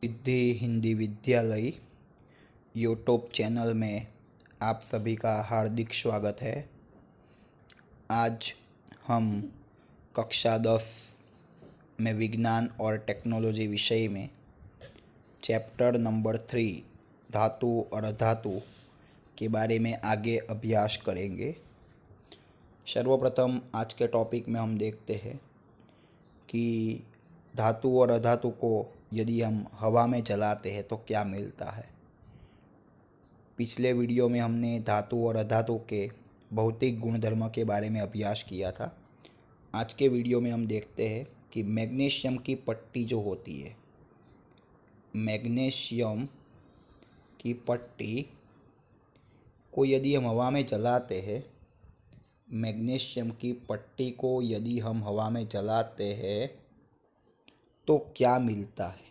सिद्धि हिंदी विद्यालय YouTube channel में आप सभी का हार्दिक स्वागत है। आज हम कक्षा 10 में विज्ञान और टेक्नोलॉजी विषय में चैप्टर नंबर 3 धातु और अधातु के बारे में आगे अभ्यास करेंगे। सर्वप्रथम आज के टॉपिक में हम देखते हैं कि धातु और अधातु को यदि हम हवा में जलाते हैं तो क्या मिलता है। पिछले वीडियो में हमने धातु और अधातु के भौतिक गुणधर्म के बारे में अभ्यास किया था। आज के वीडियो में हम देखते हैं कि मैग्नीशियम की पट्टी जो होती है, मैग्नीशियम की पट्टी को यदि हम हवा में जलाते हैं, मैग्नीशियम की पट्टी को यदि हम हवा में जलाते हैं तो क्या मिलता है।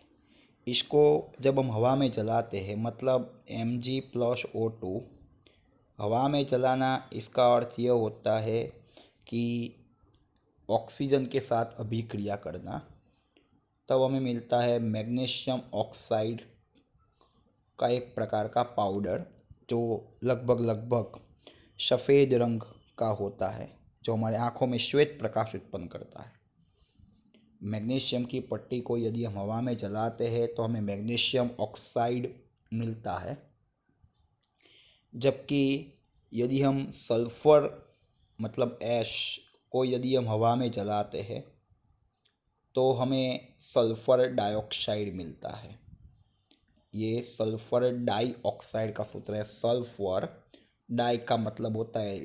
इसको जब हम हवा में जलाते हैं मतलब Mg+O2 हवा में जलाना, इसका अर्थ यह होता है कि ऑक्सीजन के साथ अभिक्रिया करना, तब हमें मिलता है मैग्नीशियम ऑक्साइड का एक प्रकार का पाउडर जो लगभग सफ़ेद रंग का होता है, जो हमारे आँखों में श्वेत प्रकाश उत्पन्न करता है। मैग्नीशियम की पट्टी को यदि हम हवा में जलाते हैं तो हमें मैग्नीशियम ऑक्साइड मिलता है, जबकि यदि हम सल्फ़र मतलब ऐश को यदि हम हवा में जलाते हैं तो हमें सल्फ़र डाइऑक्साइड मिलता है। ये सल्फ़र डाइऑक्साइड का सूत्र है। सल्फ़र डाई का मतलब होता है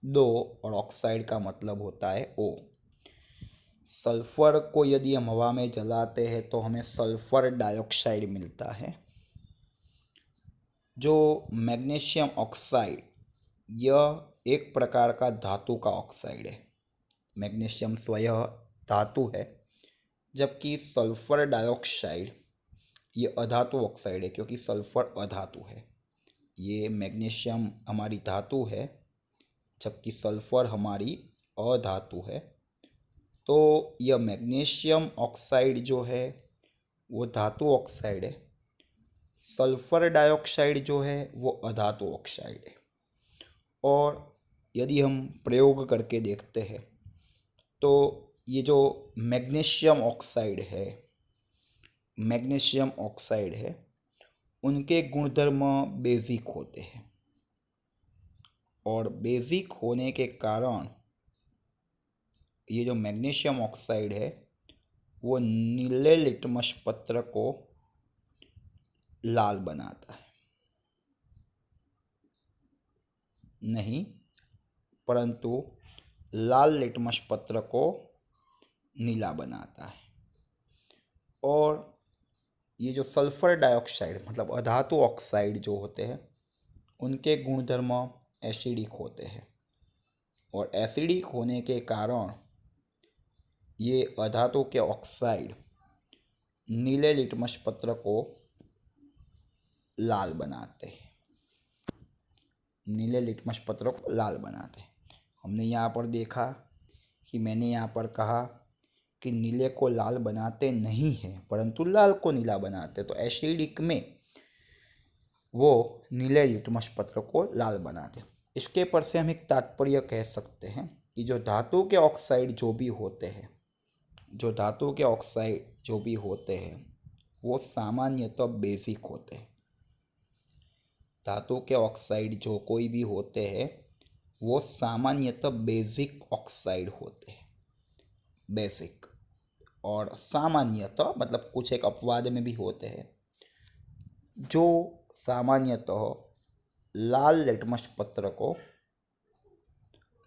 दो और ऑक्साइड का मतलब होता है ओ। सल्फ़र को यदि हम हवा में जलाते हैं तो हमें सल्फ़र डाइऑक्साइड मिलता है। जो मैग्नीशियम ऑक्साइड, यह एक प्रकार का धातु का ऑक्साइड है। मैग्नीशियम स्वयं धातु है, जबकि सल्फ़र डाइऑक्साइड ये अधातु ऑक्साइड है, क्योंकि सल्फ़र अधातु है। ये मैग्नीशियम हमारी धातु है, जबकि सल्फ़र हमारी अधातु है। तो यह मैग्नीशियम ऑक्साइड जो है वो धातु ऑक्साइड है, सल्फ़र डाइऑक्साइड जो है वो अधातु ऑक्साइड है। और यदि हम प्रयोग करके देखते हैं तो ये जो मैग्नीशियम ऑक्साइड है उनके गुणधर्म बेसिक होते हैं, और बेसिक होने के कारण ये जो मैग्नीशियम ऑक्साइड है वो नीले लिटमस पत्र को लाल बनाता है। नहीं, परंतु लाल लिटमस पत्र को नीला बनाता है। और ये जो सल्फ़र डाइऑक्साइड मतलब अधातु ऑक्साइड जो होते हैं उनके गुणधर्म एसिडिक होते हैं, और एसिडिक होने के कारण ये अधातु के ऑक्साइड नीले लिटमस पत्र को लाल बनाते हैं। नीले लिटमस पत्र को लाल बनाते हैं। हमने यहाँ पर देखा कि मैंने यहाँ पर कहा कि नीले को लाल बनाते नहीं हैं, परंतु लाल को नीला बनाते, तो एसिडिक में वो नीले लिटमस पत्र को लाल बनाते। इसके पर से हम एक तात्पर्य कह सकते हैं कि जो धातु के ऑक्साइड जो भी होते हैं वो सामान्यतः बेसिक होते हैं। धातु के ऑक्साइड जो कोई भी होते हैं वो सामान्यतः बेसिक ऑक्साइड होते हैं। बेसिक और सामान्यतः मतलब कुछ एक अपवाद में भी होते हैं, जो सामान्यतः लाल लिटमस पत्र को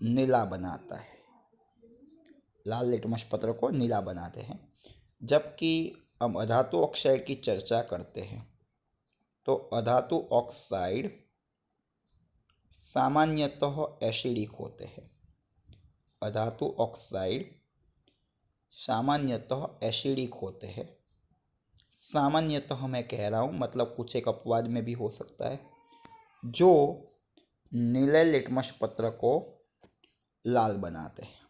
नीला बनाता है। लाल लिटमस पत्र को नीला बनाते हैं। जबकि हम अधातु ऑक्साइड की चर्चा करते हैं तो अधातु ऑक्साइड सामान्यतः एसिडिक होते हैं। अधातु ऑक्साइड सामान्यतः एसिडिक होते हैं। सामान्यतः मैं कह रहा हूँ, मतलब कुछ एक अपवाद में भी हो सकता है, जो नीले लिटमस पत्र को लाल बनाते हैं।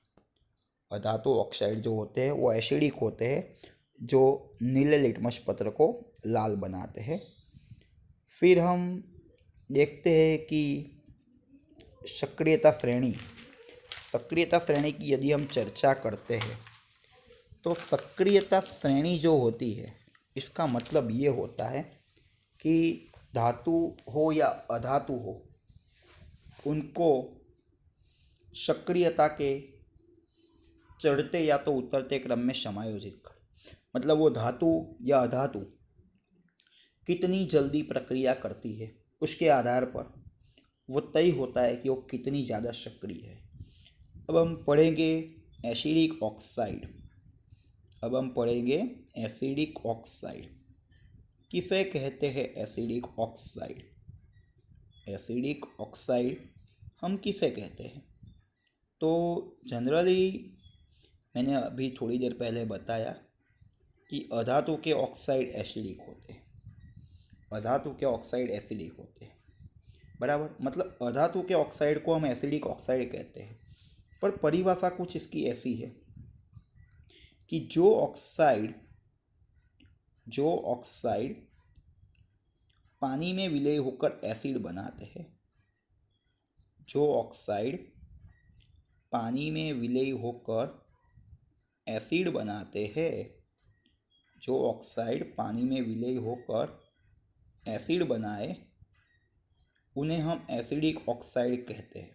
अधातु ऑक्साइड जो होते हैं वो एसिडिक होते हैं, जो नीले लिटमस पत्र को लाल बनाते हैं। फिर हम देखते हैं कि सक्रियता श्रेणी की यदि हम चर्चा करते हैं तो सक्रियता श्रेणी जो होती है इसका मतलब ये होता है कि धातु हो या अधातु हो, उनको सक्रियता के चढ़ते या तो उतरते क्रम में समायोजित कर, मतलब वो धातु या अधातु कितनी जल्दी प्रक्रिया करती है उसके आधार पर वो तय होता है कि वो कितनी ज़्यादा सक्रिय है। अब हम पढ़ेंगे एसिडिक ऑक्साइड। किसे कहते हैं एसिडिक ऑक्साइड? एसिडिक ऑक्साइड हम किसे कहते हैं? तो जनरली मैंने अभी थोड़ी देर पहले बताया कि अधातु के ऑक्साइड एसिडिक होते हैं। बराबर, मतलब अधातु के ऑक्साइड को हम एसिडिक ऑक्साइड कहते हैं। पर परिभाषा कुछ इसकी ऐसी है कि जो ऑक्साइड पानी में विलय होकर एसिड बनाते हैं, जो ऑक्साइड पानी में विलय होकर एसिड बनाते हैं, उन्हें हम एसिडिक ऑक्साइड कहते हैं।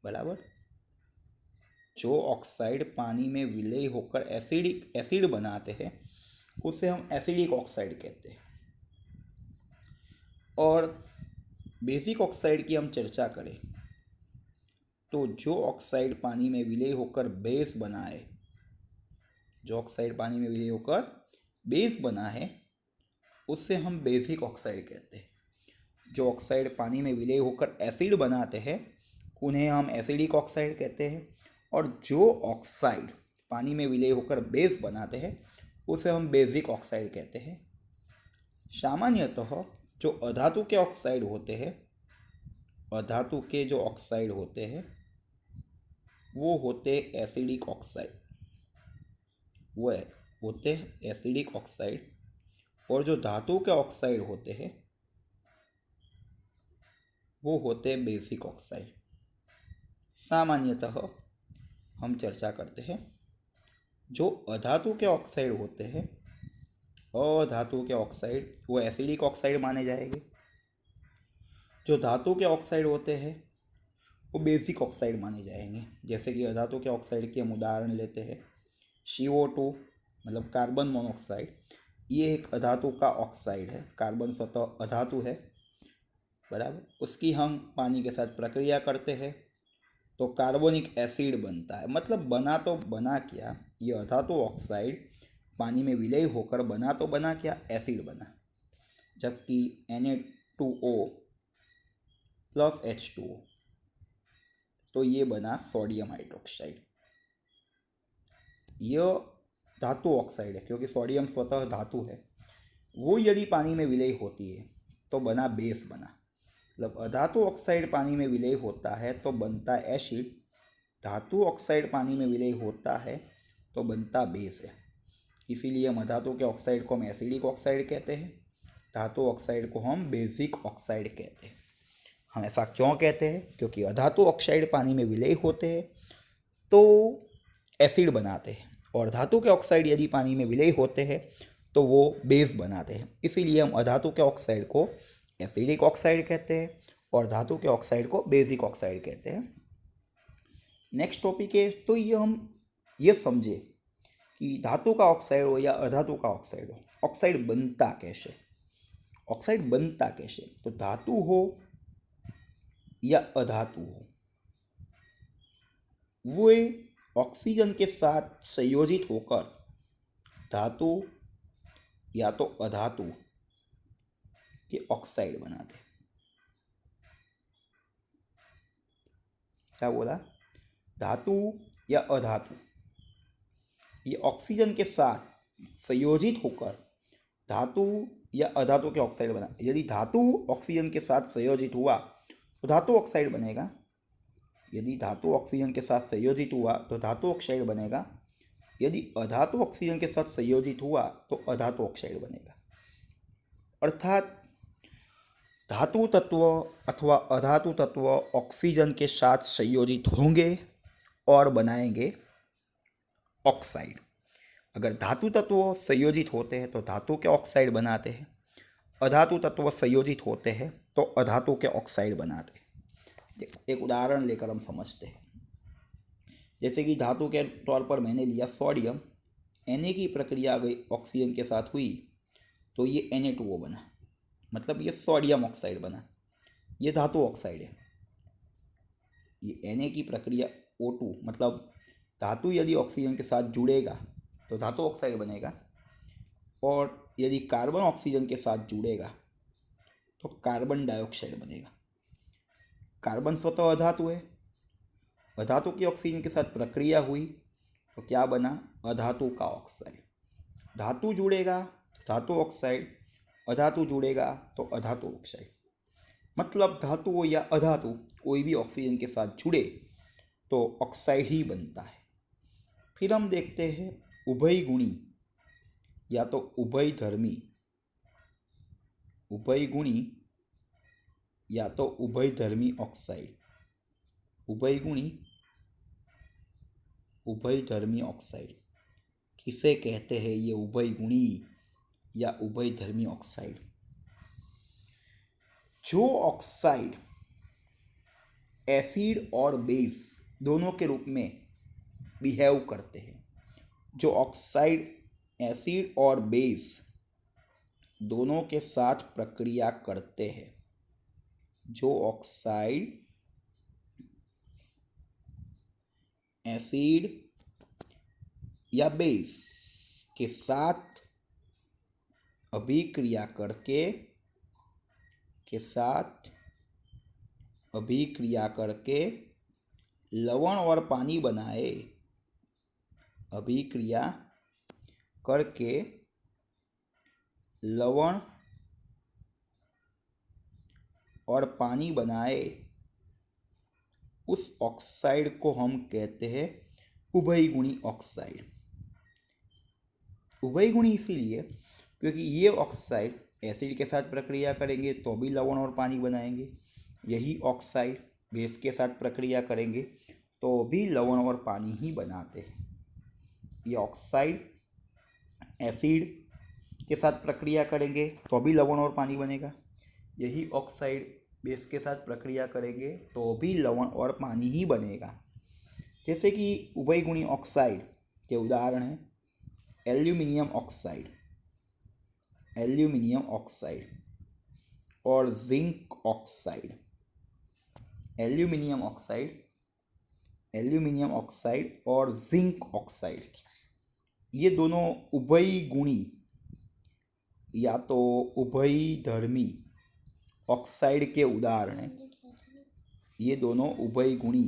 बराबर, जो ऑक्साइड पानी में विलय होकर एसिड बनाते हैं उसे हम एसिडिक ऑक्साइड कहते हैं। और बेसिक ऑक्साइड की हम चर्चा करें तो जो ऑक्साइड पानी में विलय होकर बेस बना है उससे हम बेसिक ऑक्साइड कहते हैं। जो ऑक्साइड पानी में विलय होकर एसिड बनाते हैं उन्हें हम एसिडिक ऑक्साइड कहते हैं, और जो ऑक्साइड पानी में विलय होकर बेस बनाते हैं उसे हम बेसिक ऑक्साइड कहते हैं। सामान्यतः जो अधातु के ऑक्साइड होते हैं वो होते एसिडिक ऑक्साइड, और जो धातु के ऑक्साइड होते हैं वो होते बेसिक ऑक्साइड। सामान्यतः हम चर्चा करते हैं जो अधातु के ऑक्साइड होते हैं, वो एसिडिक ऑक्साइड माने जाएंगे। जो धातु के ऑक्साइड होते हैं वो बेसिक ऑक्साइड माने जाएंगे। जैसे कि अधातु के ऑक्साइड के हम उदाहरण लेते हैं CO2, मतलब कार्बन मोनोऑक्साइड। ये एक अधातु का ऑक्साइड है, कार्बन स्वतः अधातु है। बराबर, उसकी हम पानी के साथ प्रक्रिया करते हैं तो कार्बोनिक एसिड बनता है। मतलब बना क्या, ये अधातु ऑक्साइड पानी में विलय होकर बना क्या, एसिड बना। जबकि Na2O प्लस H2O, तो ये बना सोडियम हाइड्रोक्साइड। यह धातु ऑक्साइड है क्योंकि सोडियम स्वतः धातु है। वो यदि पानी में विलय होती है तो बेस बना। मतलब अधातु ऑक्साइड पानी में विलय होता है तो बनता एसिड, धातु ऑक्साइड पानी में विलय होता है तो बनता बेस है। इसीलिए हम अधातु के ऑक्साइड को हम एसिडिक ऑक्साइड कहते हैं, धातु ऑक्साइड को हम बेसिक ऑक्साइड कहते हैं। हम ऐसा क्यों कहते हैं? क्योंकि अधातु ऑक्साइड पानी में विलय होते हैं तो एसिड बनाते हैं, और धातु के ऑक्साइड यदि पानी में विलय होते हैं तो वो बेस बनाते हैं। इसीलिए हम अधातु के ऑक्साइड को एसिडिक ऑक्साइड कहते हैं और धातु के ऑक्साइड को बेसिक ऑक्साइड कहते हैं। नेक्स्ट टॉपिक है, तो ये समझे कि धातु का ऑक्साइड हो या अधातु का ऑक्साइड हो, ऑक्साइड बनता कैसे? तो धातु हो या अधातु हो, वो ऑक्सीजन के साथ संयोजित होकर धातु या तो अधातु के ऑक्साइड बनाते। क्या बोला? धातु या अधातु, ये ऑक्सीजन के साथ संयोजित होकर धातु या अधातु के ऑक्साइड बना। यदि धातु ऑक्सीजन के साथ संयोजित हुआ तो धातु ऑक्साइड बनेगा। यदि धातु ऑक्सीजन के साथ संयोजित हुआ तो धातु ऑक्साइड बनेगा। यदि अधातु ऑक्सीजन के साथ संयोजित हुआ तो अधातु ऑक्साइड बनेगा। अर्थात धातु तत्व अथवा अधातु तत्व ऑक्सीजन के साथ संयोजित होंगे और बनाएंगे ऑक्साइड। अगर धातु तत्व संयोजित होते हैं तो धातु के ऑक्साइड बनाते हैं, अधातु तत्व संयोजित होते हैं तो अधातु के ऑक्साइड बनाते हैं। देखो एक उदाहरण लेकर हम समझते हैं। जैसे कि धातु के तौर पर मैंने लिया सोडियम, Na की प्रक्रिया गई ऑक्सीजन के साथ हुई तो ये Na2O बना, मतलब ये सोडियम ऑक्साइड बना, ये धातु ऑक्साइड है। ये Na की प्रक्रिया O2, मतलब धातु यदि ऑक्सीजन के साथ जुड़ेगा तो धातु ऑक्साइड बनेगा, और यदि कार्बन ऑक्सीजन के साथ जुड़ेगा तो कार्बन डाइऑक्साइड बनेगा। कार्बन स्वतः अधातु है, अधातु की ऑक्सीजन के साथ प्रक्रिया हुई तो क्या बना? अधातु का ऑक्साइड। धातु जुड़ेगा धातु ऑक्साइड, अधातु जुड़ेगा तो अधातु ऑक्साइड। मतलब धातु हो या अधातु कोई भी ऑक्सीजन के साथ जुड़े तो ऑक्साइड ही बनता है। फिर हम देखते हैं उभय गुणी या तो उभयधर्मी, उभय गुणी या तो उभयधर्मी ऑक्साइड, उभय गुणी उभयधर्मी ऑक्साइड किसे कहते हैं? ये उभय गुणी या उभयधर्मी ऑक्साइड। जो ऑक्साइड एसिड और बेस दोनों के रूप में बिहेव करते हैं, जो ऑक्साइड एसिड और बेस दोनों के साथ प्रक्रिया करते हैं, जो ऑक्साइड एसिड या बेस के साथ अभिक्रिया करके लवण और पानी बनाए, अभिक्रिया करके लवण और पानी बनाए, उस ऑक्साइड को हम कहते हैं उभयगुणी ऑक्साइड। उभयगुणी इसीलिए क्योंकि ये ऑक्साइड एसिड के साथ प्रक्रिया करेंगे तो भी लवण और पानी बनाएंगे, यही ऑक्साइड बेस के साथ प्रक्रिया करेंगे तो भी लवण और पानी ही बनाते हैं। ये ऑक्साइड एसिड के साथ प्रक्रिया करेंगे तो भी लवण और पानी बनेगा, यही ऑक्साइड बेस के साथ प्रक्रिया करेंगे तो भी लवण और पानी ही बनेगा। जैसे कि उभयगुणी ऑक्साइड के उदाहरण हैं एल्यूमिनियम ऑक्साइड, एल्यूमिनियम ऑक्साइड और zinc oxide, aluminium oxide, aluminium oxide और जिंक ऑक्साइड। ये दोनों उभयगुणी या तो उभयधर्मी ऑक्साइड के उदाहरण हैं। ये दोनों उभयगुणी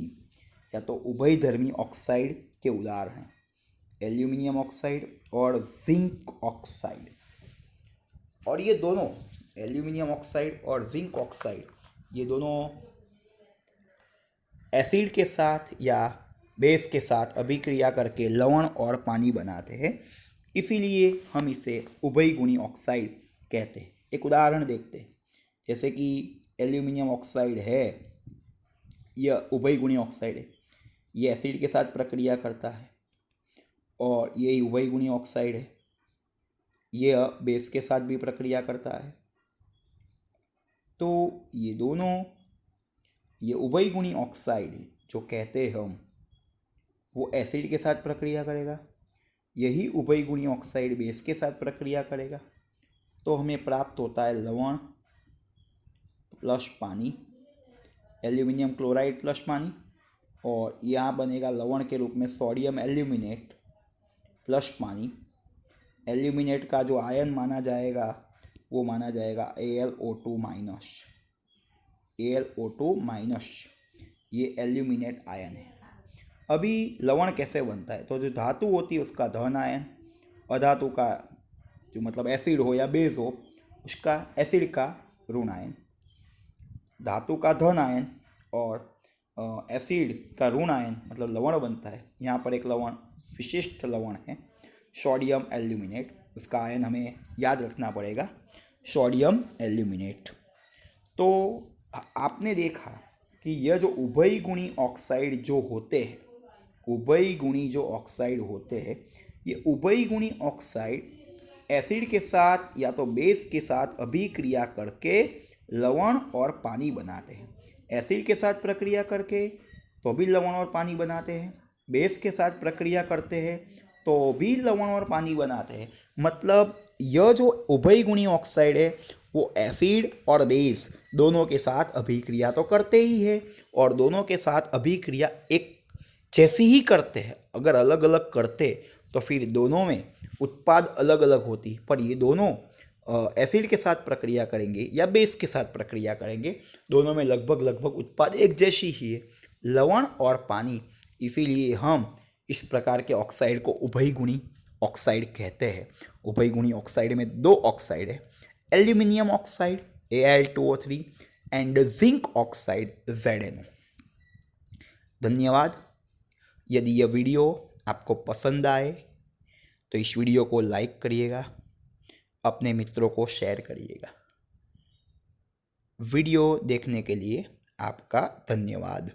या तो उभयधर्मी ऑक्साइड के उदाहरण हैं, एल्यूमिनियम ऑक्साइड और जिंक ऑक्साइड। और ये दोनों एल्यूमिनियम ऑक्साइड और जिंक ऑक्साइड ये दोनों एसिड के साथ या बेस के साथ अभिक्रिया करके लवण और पानी बनाते हैं, इसीलिए हम इसे उभयगुणी ऑक्साइड कहते हैं। एक उदाहरण देखते हैं, जैसे कि एल्यूमिनियम ऑक्साइड है, यह उभयगुणी ऑक्साइड है, ये एसिड के साथ प्रक्रिया करता है, और ये उभयगुणी ऑक्साइड है, यह बेस के साथ भी प्रक्रिया करता है। तो ये दोनों ये उभयगुणी ऑक्साइड जो कहते हैं हम, वो एसिड के साथ प्रक्रिया करेगा, यही उभयगुणी ऑक्साइड बेस के साथ प्रक्रिया करेगा, तो हमें प्राप्त होता है लवण प्लस पानी, एल्यूमिनियम क्लोराइड प्लस पानी, और यहाँ बनेगा लवण के रूप में सोडियम एल्यूमिनेट प्लस पानी। एल्यूमिनेट का जो आयन माना जाएगा वो माना जाएगा AlO2 माइनस, AlO2 माइनस, ये एल्यूमिनेट आयन है। अभी लवण कैसे बनता है? तो जो धातु होती है उसका धन आयन, अधातु का जो मतलब एसिड हो या बेस हो उसका एसिड का ऋण आयन, धातु का धन आयन और एसिड का ऋण आयन मतलब लवण बनता है। यहाँ पर एक लवण विशिष्ट लवण है सोडियम एल्यूमिनेट, उसका आयन हमें याद रखना पड़ेगा सोडियम एल्यूमिनेट। तो आपने देखा कि यह जो उभय गुणी ऑक्साइड जो होते हैं, उभय गुणी जो ऑक्साइड होते हैं, ये उभय गुणी ऑक्साइड एसिड के साथ या तो बेस के साथ अभिक्रिया करके लवण और पानी बनाते हैं। एसिड के साथ प्रक्रिया करके तो भी लवण और पानी बनाते हैं, बेस के साथ प्रक्रिया करते हैं तो भी लवण और पानी बनाते हैं। मतलब यह जो उभय गुणी ऑक्साइड है वो एसिड और बेस दोनों के साथ अभिक्रिया तो करते ही है, और दोनों के साथ अभिक्रिया एक जैसी ही करते हैं। अगर अलग अलग करते तो फिर दोनों में उत्पाद अलग अलग होती, पर ये दोनों एसिड के साथ प्रक्रिया करेंगे या बेस के साथ प्रक्रिया करेंगे, दोनों में लगभग लगभग उत्पाद एक जैसी ही है, लवण और पानी। इसीलिए हम इस प्रकार के ऑक्साइड को उभय गुणी ऑक्साइड कहते हैं। उभय गुणी ऑक्साइड में दो ऑक्साइड है, aluminium oxide Al2O3 and zinc oxide ZnO। धन्यवाद। यदि यह वीडियो आपको पसंद आए तो इस वीडियो को लाइक करिएगा, अपने मित्रों को शेयर करिएगा। वीडियो देखने के लिए आपका धन्यवाद।